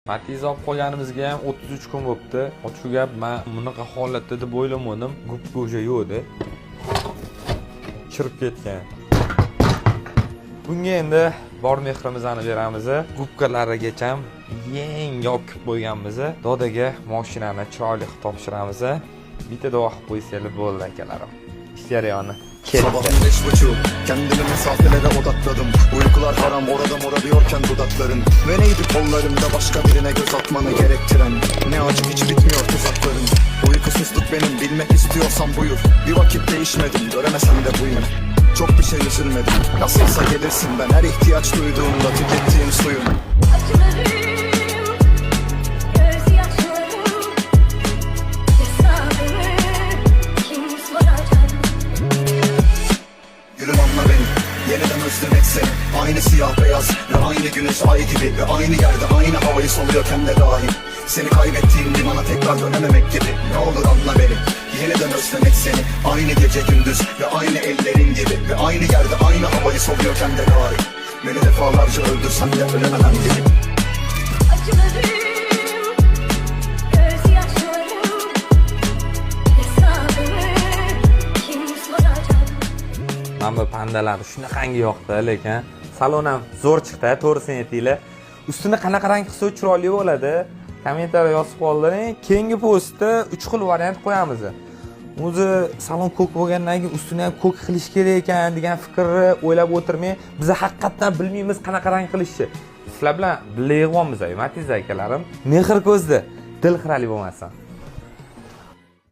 Matiz olib qolganimizga ham 33 kun bo'libdi. Shu gap men bunaqa holatda deb o'ylamadim. Gubgo'ja yo'qdi. Chirib ketgan. Bunga endi bor mehrimizni beramiz. Gubkalarigacha yeng yopib qo'yganmiz. Dodaga mashinani chiroyli qilib topshiramiz. Bitta duo qilib qo'ysanglar bo'ldi akalarim. Jarayoni. Sabahın 5:30 kendimi mesafelere odakladım. Uykular haram orada morarıyorken dudakların. Ve neydi kollarımda başka birine göz atmanı gerektiren. Ne acı hiç bitmiyor tuzakların. Uykusuzluk benim bilmek istiyorsan buyur. Bir vakit değişmedim göremesem de buyur. Çok bir şey üzülmedim. Nasılsa gelirsin ben her ihtiyaç duyduğumda tükettiğim suyum. Yeniden özlemek seni. Aynı siyah beyaz ve aynı güneş ay gibi. Ve aynı yerde aynı havayı soluyorken de dahil. Seni kaybettiğim limana tekrar dönememek gibi. Ne olur anla beni. Yeniden özlemek seni. Aynı gece gündüz ve aynı ellerin gibi. Ve aynı yerde aynı havayı soluyorken de dahil. Beni defalarca öldürsen de ölemeden gibi. Mana bu pandalar shunaqangi yoqdi, lekin salon ham zo'r chiqdi, to'g'risini aytinglar. Ustini qanaqa rang qilsa chiroyli bo'ladi? Kommentariyga yozib qoldiring. Keyingi postda 3 xil variant qo'yamiz. O'zi salon ko'k bo'lgandan keyin ustini ham ko'k qilish kerak ekan degan fikrni o'ylab o'tirmang. Biz haqiqatan bilmaymiz qanaqa rang qilishni. Sizlar bilan birga yig'yapmiz, Matiz akalarim. Mehr ko'zda, dil xirali bo'lmasin.